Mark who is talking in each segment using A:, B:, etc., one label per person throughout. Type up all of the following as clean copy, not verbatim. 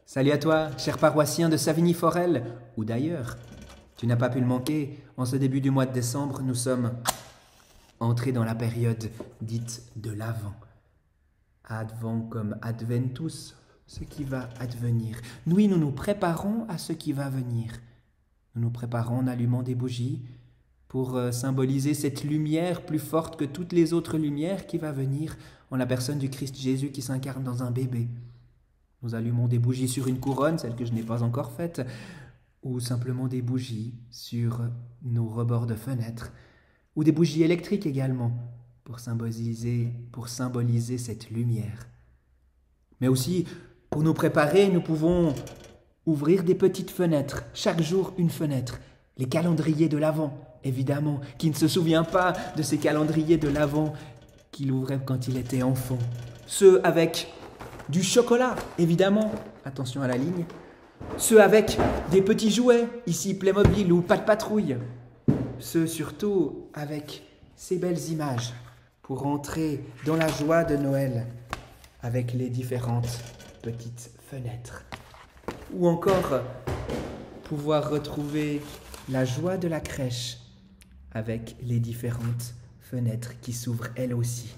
A: Salut à toi, cher paroissien de Savigny-Forel, ou d'ailleurs. Tu n'as pas pu le manquer, en ce début du mois de décembre, nous sommes entrés dans la période dite de l'Avent. Advent comme Adventus, ce qui va advenir. Oui, nous nous préparons à ce qui va venir. Nous nous préparons en allumant des bougies pour symboliser cette lumière plus forte que toutes les autres lumières qui va venir en la personne du Christ Jésus qui s'incarne dans un bébé. Nous allumons des bougies sur une couronne, celle que je n'ai pas encore faite, ou simplement des bougies sur nos rebords de fenêtres, ou des bougies électriques également, pour symboliser cette lumière. Mais aussi, pour nous préparer, nous pouvons ouvrir des petites fenêtres, chaque jour une fenêtre. Les calendriers de l'Avent, évidemment, qui ne se souvient pas de ces calendriers de l'Avent qu'il ouvrait quand il était enfant. Ceux avec du chocolat, évidemment, attention à la ligne. Ceux avec des petits jouets, ici Playmobil ou Pas de Patrouille. Ceux surtout avec ces belles images pour entrer dans la joie de Noël avec les différentes petites fenêtres. Ou encore pouvoir retrouver la joie de la crèche avec les différentes fenêtres qui s'ouvrent elles aussi.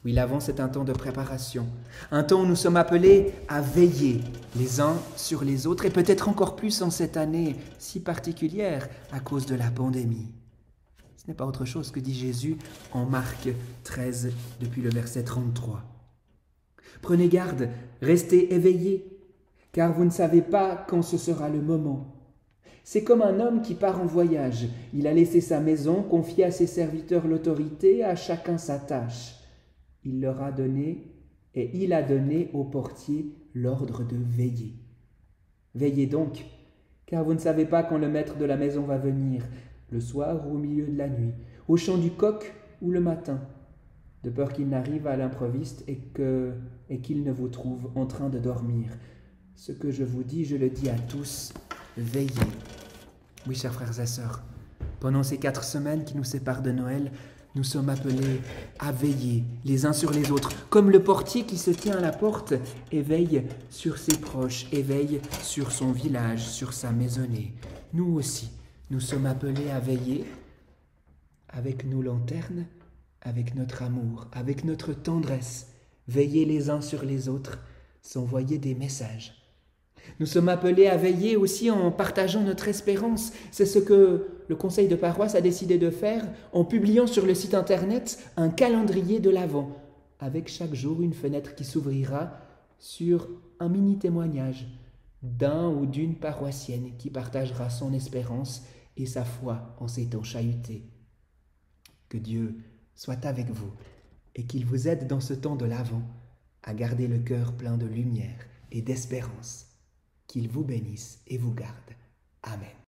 A: Oui, l'Avent, c'est un temps de préparation, un temps où nous sommes appelés à veiller les uns sur les autres, et peut-être encore plus en cette année si particulière à cause de la pandémie. Ce n'est pas autre chose que dit Jésus en Marc 13, depuis le verset 33. Prenez garde, restez éveillés, car vous ne savez pas quand ce sera le moment. C'est comme un homme qui part en voyage. Il a laissé sa maison, confié à ses serviteurs l'autorité, à chacun sa tâche. Il a donné au portier l'ordre de veiller. Veillez donc, car vous ne savez pas quand le maître de la maison va venir, le soir ou au milieu de la nuit, au chant du coq ou le matin, de peur qu'il n'arrive à l'improviste et qu'il ne vous trouve en train de dormir. Ce que je vous dis, je le dis à tous, veillez. Oui, chers frères et sœurs, pendant ces 4 semaines qui nous séparent de Noël, nous sommes appelés à veiller les uns sur les autres, comme le portier qui se tient à la porte et veille sur ses proches, et veille sur son village, sur sa maisonnée. Nous aussi, nous sommes appelés à veiller avec nos lanternes, avec notre amour, avec notre tendresse, veiller les uns sur les autres, s'envoyer des messages. Nous sommes appelés à veiller aussi en partageant notre espérance. C'est ce que le conseil de paroisse a décidé de faire en publiant sur le site internet un calendrier de l'Avent, avec chaque jour une fenêtre qui s'ouvrira sur un mini témoignage d'un ou d'une paroissienne qui partagera son espérance et sa foi en ces temps chahutés. Que Dieu soit avec vous et qu'il vous aide dans ce temps de l'Avent à garder le cœur plein de lumière et d'espérance. Qu'il vous bénisse et vous garde. Amen.